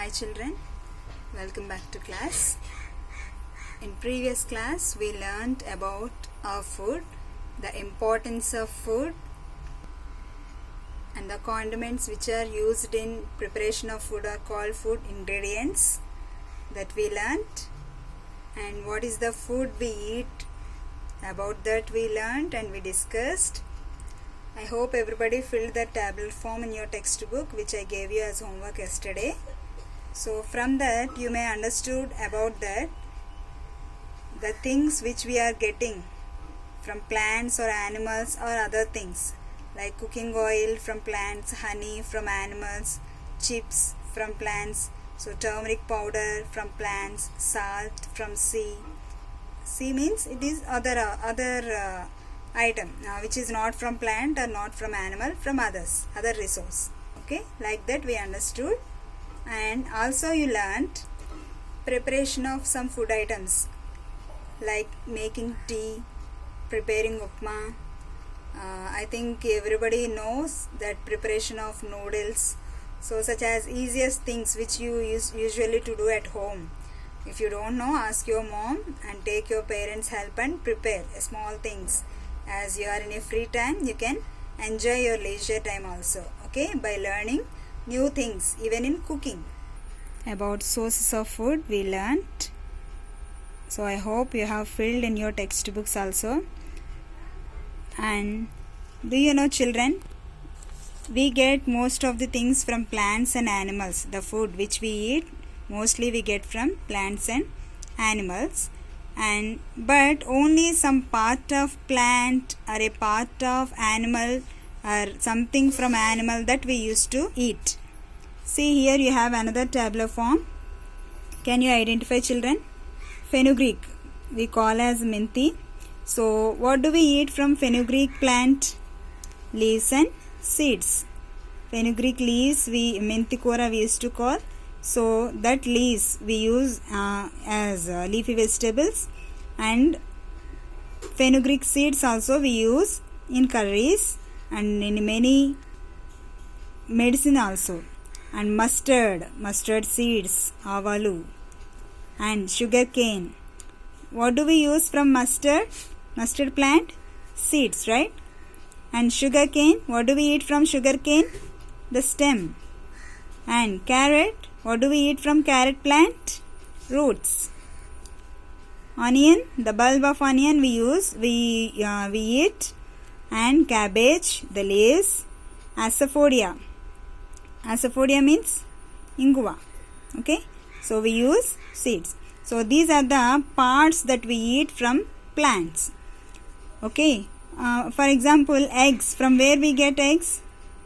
Hi children, welcome back to class. In previous class we learned about our food, the importance of food and the condiments which are used in preparation of food are called food ingredients that we learned, and what is the food we eat, about that we learned and we discussed. I hope everybody filled the tabular form in your textbook which I gave you as homework yesterday. So from that you may understood about that the things which we are getting from plants or animals or other things like cooking oil from plants, honey from animals, chips from plants, so turmeric powder from plants, salt from sea. Sea means it is other item which is not from plant or not from animal, from other resource. Okay, like that we understood. And also you learnt preparation of some food items like making tea, preparing upma. I think everybody knows that preparation of noodles, so such as easiest things which you usually to do at home. If you don't know, ask your mom and take your parents' help and prepare small things. As you are in a free time, you can enjoy your leisure time also, okay, by learning new things even in cooking. About sources of food we learnt, so I hope you have filled in your textbooks also. And do you know children, we get most of the things from plants and animals. The food which we eat mostly we get from plants and animals, and but only some part of plant or a part of animal or something from animal that we used to eat. See, here you have another tabular form. Can you identify children? Fenugreek we call as minthi. So what do we eat from fenugreek plant? Leaves and seeds. Fenugreek leaves minthi kora we used to call. So that leaves we use as leafy vegetables, and fenugreek seeds also we use in curries and in many medicine also. And mustard seeds, avalu, and sugar cane. What do we use from mustard plant? Seeds, right? And sugar cane, what do we eat from sugar cane? The stem. And carrot, what do we eat from carrot plant? Roots. Onion, the bulb of onion we eat. And cabbage, the leaves. Asafoetida means inguva. Okay, so we use seeds. So these are the parts that we eat from plants. Okay, for example, eggs, from where we get eggs?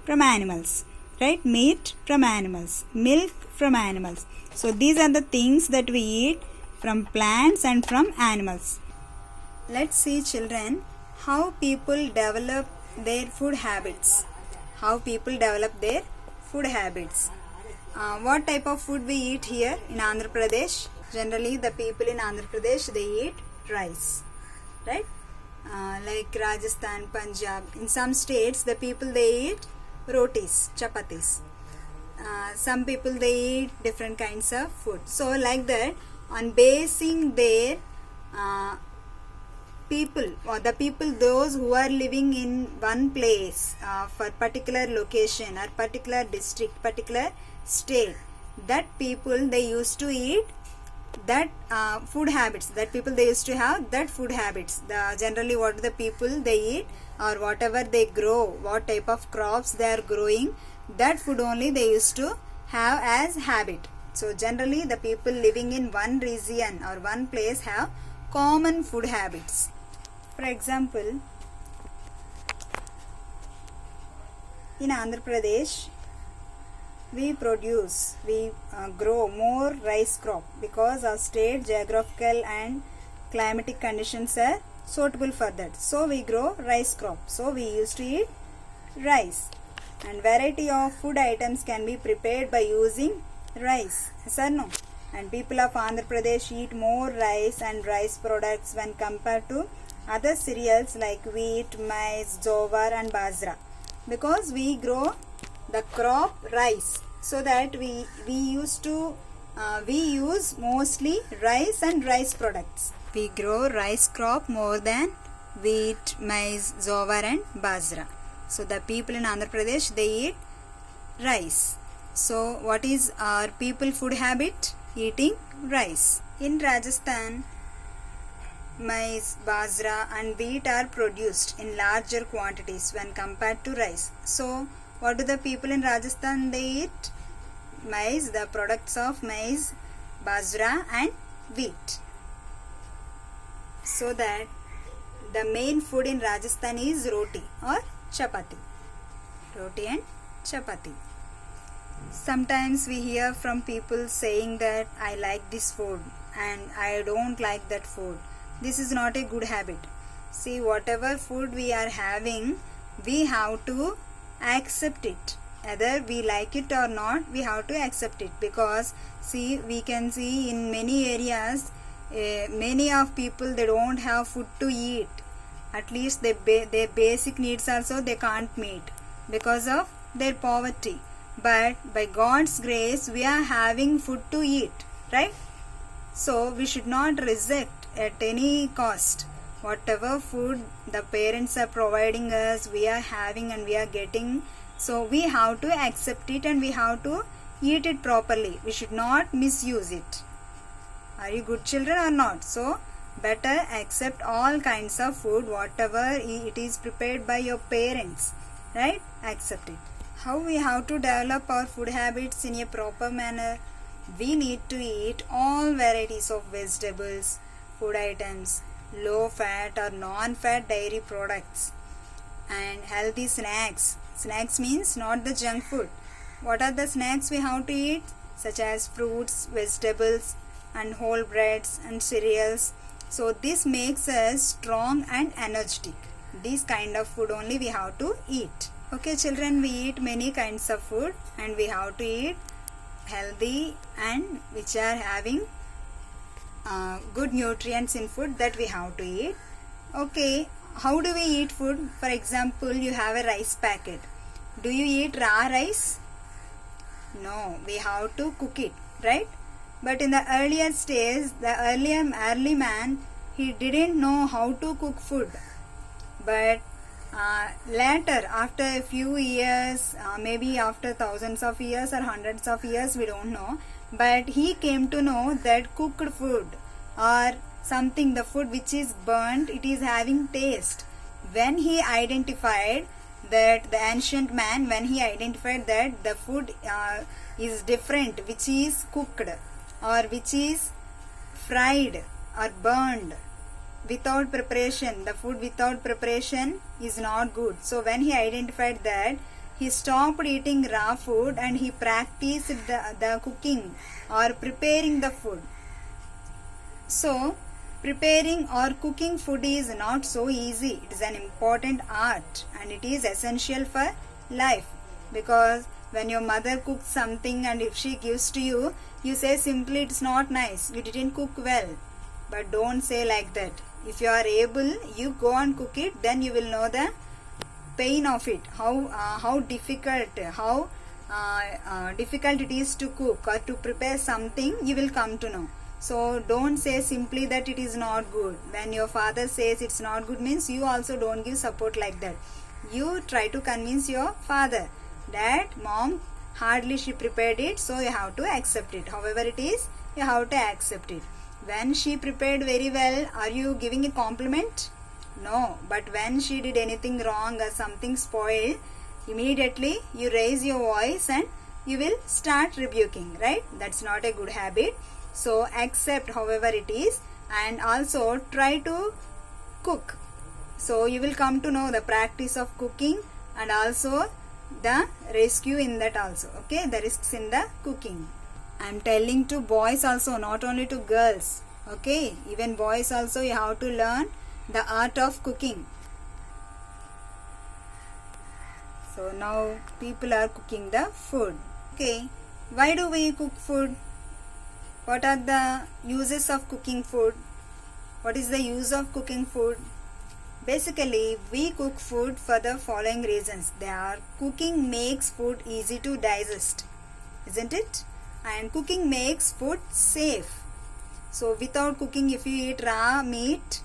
From animals, right? Meat from animals, milk from animals. So these are the things that we eat from plants and from animals. Let's see children, how people develop their food habits. What type of food we eat here in Andhra Pradesh? Generally the people in Andhra Pradesh, they eat rice, right? Like Rajasthan, Punjab, in some states the people they eat rotis, chapatis. Some people they eat different kinds of food. So like that, on basing their people, or the people those who are living in one place for particular location or particular district, particular state, that people they used to eat that food habits, that people they used to have that food habits. Generally what the people they eat or whatever they grow, what type of crops they are growing, that food only they used to have as habit. So generally the people living in one region or one place have common food habits. For example, in Andhra Pradesh, we grow more rice crop because our state geographical and climatic conditions are suitable for that. So we grow rice crop. So we used to eat rice. And variety of food items can be prepared by using rice. Yes or no? And people of Andhra Pradesh eat more rice and rice products when compared to other cereals like wheat, maize, jowar and bajra, because we grow the crop rice. so that we use mostly rice and rice products. We grow rice crop more than wheat, maize, jowar and bajra. So the people in Andhra Pradesh, they eat rice. So what is our people food habit? Eating rice. In Rajasthan, maize, bajra and wheat are produced in larger quantities when compared to rice. So what do the people in Rajasthan, they eat? Maize, the products of maize, bajra and wheat. So that the main food in Rajasthan is roti or chapati. Roti and chapati. Sometimes we hear from people saying that I like this food and I don't like that food. This is not a good habit. See, whatever food we are having, we have to accept it. Either we like it or not, we have to accept it. Because see, we can see in many areas, many of people, they don't have food to eat. At least their basic needs also they can't meet because of their poverty. But by God's grace, we are having food to eat, right? So we should not reject at any cost. Whatever food the parents are providing us, we are having and we are getting. So we have to accept it and we have to eat it properly. We should not misuse it. Are you good children or not? So better accept all kinds of food, whatever it is prepared by your parents, right? Accept it. How we have to develop our food habits in a proper manner? We need to eat all varieties of vegetables, food items, low fat or non-fat dairy products, and healthy snacks. Snacks means not the junk food. What are the snacks we have to eat? Such as fruits, vegetables and whole breads and cereals. So this makes us strong and energetic. This kind of food only we have to eat. Okay children, we eat many kinds of food and we have to eat healthy and which are having good nutrients in food, that we have to eat. Okay, how do we eat food? For example, you have a rice packet. Do you eat raw rice? No, we have to cook it, right? But in the earlier stage, the early man, he didn't know how to cook food. But later, after a few years, maybe after thousands of years or hundreds of years, we don't know, but he came to know that cooked food or something, the food which is burnt, it is having taste. When he identified that, the ancient man, when he identified that the food is different, which is cooked or which is fried or burned without preparation, the food without preparation is not good. So when he identified that, he stopped eating raw food and he practiced the cooking or preparing the food. So preparing or cooking food is not so easy. It is an important art and it is essential for life, because when your mother cooks something and if she gives to you, you say simply it's not nice, you didn't cook well. But don't say like that. If you are able, you go and cook it, then you will know the pain of it, how difficult it is to cook or to prepare something, you will come to know. So don't say simply that it is not good. When your father says it's not good, means you also don't give support like that. You try to convince your father that mom, hardly she prepared it, so you have to accept it. However it is, you have to accept it. When she prepared very well, are you giving a compliment? No. But when she did anything wrong or something spoiled, immediately you raise your voice and you will start rebuking, right? That's not a good habit. So accept however it is and also try to cook. So you will come to know the practice of cooking and also the rescue in that also. Okay, the risks in the cooking. I am telling to boys also, not only to girls. Okay, even boys also, you have to learn the art of cooking. So now people are cooking the food. Okay, why do we cook food? What are the uses of cooking food? What is the use of cooking food? Basically, we cook food for the following reasons. Cooking makes food easy to digest. isn't it? And cooking makes food safe. So without cooking, if you eat raw meat,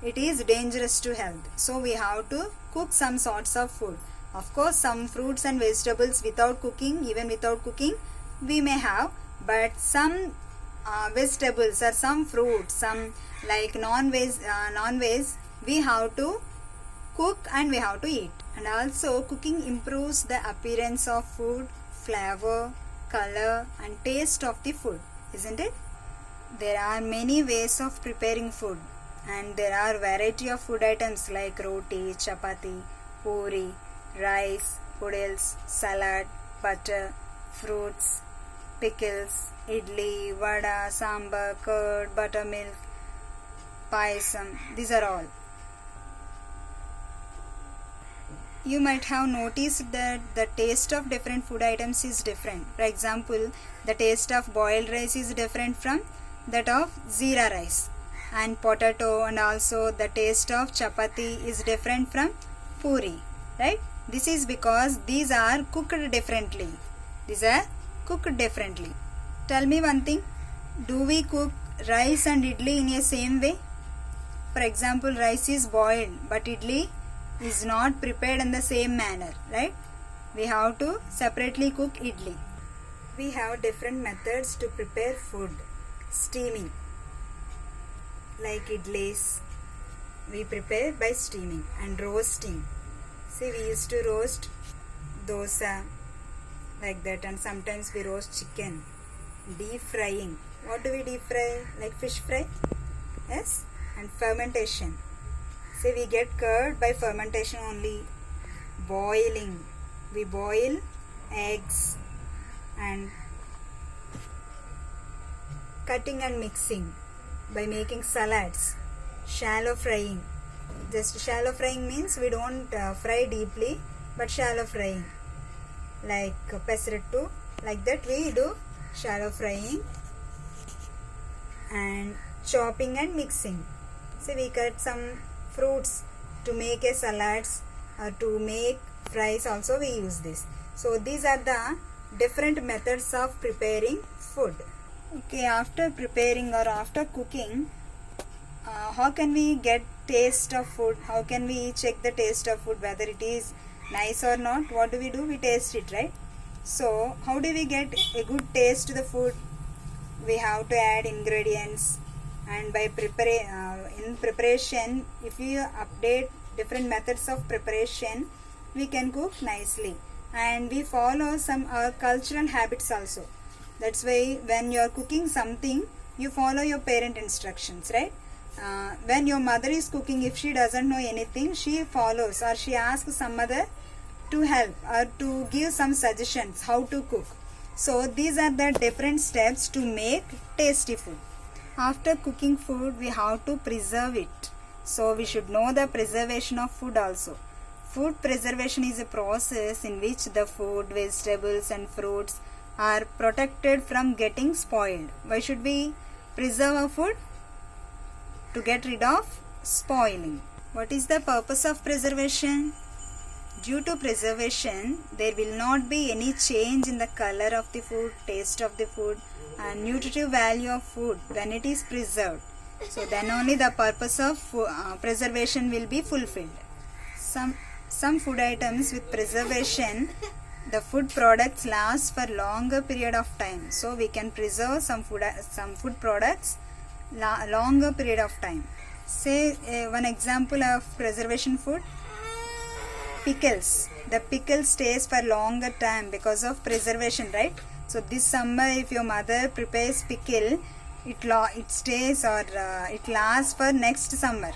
it is dangerous to health. So we have to cook some sorts of food. Of course, some fruits and vegetables without cooking, even without cooking, we may have. But some vegetables or some fruits, some like non-veg, we have to cook and we have to eat. And also cooking improves the appearance of food, flavor, color and taste of the food, isn't it? There are many ways of preparing food, and there are variety of food items like roti, chapati, puri, rice, noodles, salad, butter, fruits, pickles, idli, vada, sambar, curd, buttermilk, payasam. These are all. You might have noticed that the taste of different food items is different. For example, the taste of boiled rice is different from that of zira rice, and potato, and also the taste of chapati is different from puri, right? This is because these are cooked differently. Tell me one thing, do we cook rice and idli in a same way? For example, rice is boiled but idli is not prepared in the same manner, right? We have to separately cook idli. We have different methods to prepare food. Steaming, like idlis, we prepare by steaming, and roasting. See, we used to roast dosa like that, and sometimes we roast chicken. Deep frying. What do we deep fry? Like fish fry? Yes. And fermentation. See, we get curd by fermentation only. Boiling. We boil eggs. And cutting and mixing by making salads. Shallow frying. Just shallow frying means we don't fry deeply, but shallow frying. Like pesarattu, like that we do shallow frying. And chopping and mixing. So we cut some fruits to make a salads or to make fries also we use this. So these are the different methods of preparing food. Okay, after preparing or after cooking, how can we get taste of food? How can we check the taste of food, whether it is nice or not? What do? We taste it, right? So how do we get a good taste to the food? We have to add ingredients, and by in preparation, if we update different methods of preparation, we can cook nicely. And we follow some cultural habits also. That's why when you are cooking something, you follow your parent instructions, right? When your mother is cooking, if she doesn't know anything, she follows or she asks some other to help or to give some suggestions how to cook. So these are the different steps to make tasty food. After cooking food, we have to preserve it. So we should know the preservation of food also. Food preservation is a process in which the food, vegetables and fruits are protected from getting spoiled. Why should we preserve our food? To get rid of spoiling. What is the purpose of preservation? Due to preservation, there will not be any change in the color of the food, taste of the food and nutritive value of food when it is preserved. So then only the purpose of preservation will be fulfilled. Some food items with preservation, the food products last for longer period of time. So we can preserve some food products longer period of time. Say one example of preservation food, pickles. The pickle stays for longer time because of preservation, right? So this summer, if your mother prepares pickle, it stays or it lasts for next summer,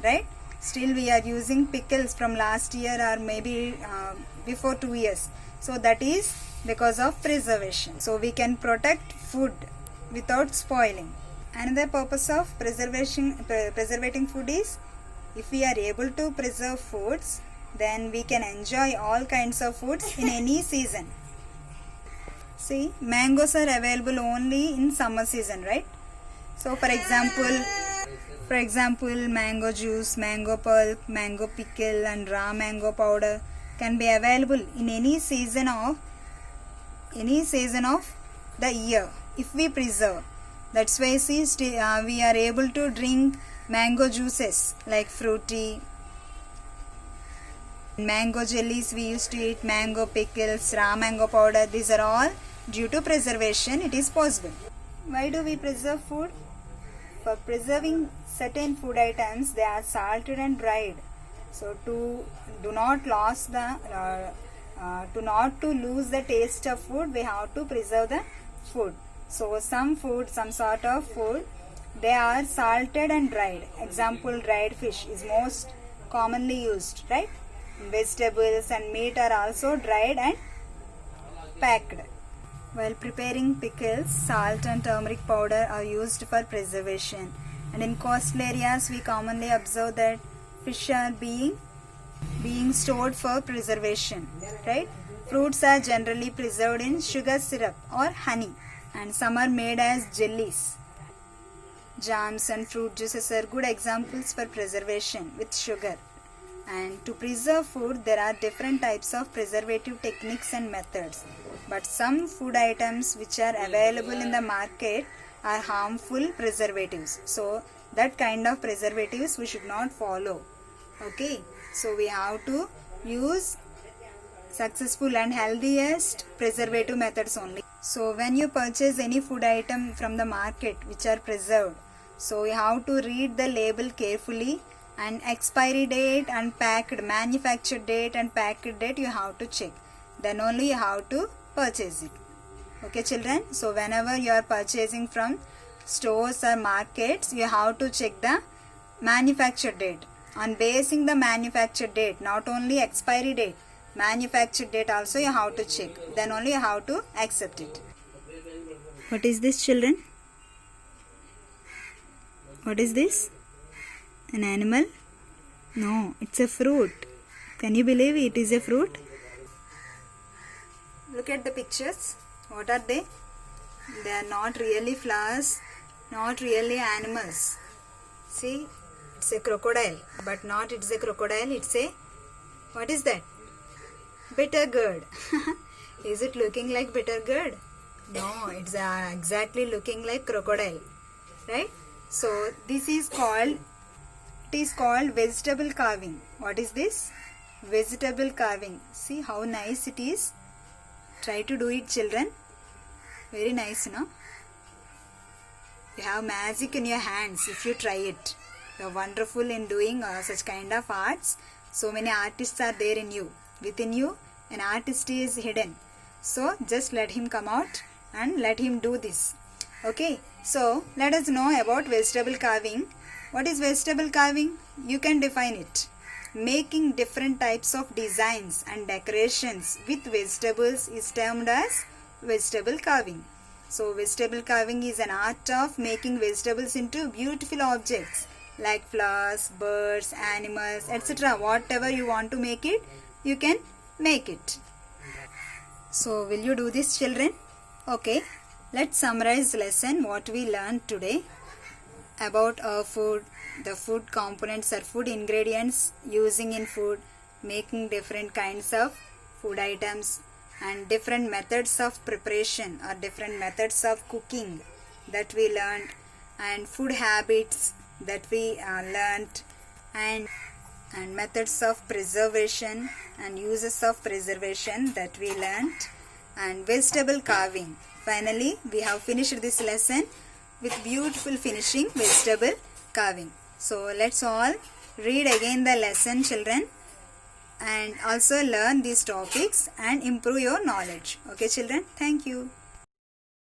right? Still we are using pickles from last year or maybe before 2 years. So that is because of preservation. So we can protect food without spoiling. Another purpose of preservating food is, if we are able to preserve foods, then we can enjoy all kinds of foods in any season. See, mangoes are available only in summer season, right? So for example, mango juice, mango pulp, mango pickle and raw mango powder can be available in any season of any season of the year if we preserve. That's why see, we are able to drink mango juices like fruity, mango jellies. We used to eat mango pickles, raw mango powder. These are all due to preservation. It is possible. Why do we preserve food? For preserving certain food items, they are salted and dried. So to not lose the taste of food, we have to preserve the food. So some sort of food, they are salted and dried. Example, dried fish is most commonly used, right? Vegetables and meat are also dried and packed. While preparing pickles, salt and turmeric powder are used for preservation. And in coastal areas, we commonly observe that fish are being stored for preservation, right? Fruits are generally preserved in sugar syrup or honey, and some are made as jellies. Jams and fruit juices are good examples for preservation with sugar. And to preserve food, there are different types of preservative techniques and methods. But some food items which are available in the market are harmful preservatives. So that kind of preservatives we should not follow. Okay, so we have to use successful and healthiest preservative methods only. So when you purchase any food item from the market which are preserved, so you have to read the label carefully, and expiry date and manufacture date and packed date you have to check. Then only you have to purchase it. Okay children, so whenever you are purchasing from stores or markets, you have to check the manufacture date. On basing the manufacture date, not only expiry date, manufacture date also you have to check. Then only you have to accept it. What is this, children? What is this? An animal? No, it's a fruit. Can you believe it is a fruit? Look at the pictures. What are they? They are not really flowers, not really animals. See, it's a crocodile, but not it's a crocodile, it's a, what is that? Bitter gourd. Is it looking like bitter gourd? No, it's exactly looking like crocodile, right? So this is called, it is called vegetable carving. What is this? Vegetable carving. See how nice it is. Try to do it, children. Very nice, no? You have magic in your hands if you try it. You are wonderful in doing such kind of arts. So many artists are there in you. Within you, an artist is hidden. So just let him come out and let him do this. Okay, so let us know about vegetable carving. What is vegetable carving? You can define it. Making different types of designs and decorations with vegetables is termed as vegetable carving. So vegetable carving is an art of making vegetables into beautiful objects like flowers, birds, animals, etc. Whatever you want to make it, you can make it. So will you do this, children? Okay, let's summarize lesson what we learned today about our food. The food components are food ingredients using in food, making different kinds of food items, and different methods of preparation or different methods of cooking that we learned, and food habits that we learned, and methods of preservation and uses of preservation that we learned, and vegetable carving. Finally, we have finished this lesson with beautiful finishing, vegetable carving. So let's all read again the lesson, children, and also learn these topics and improve your knowledge. Okay children, thank you.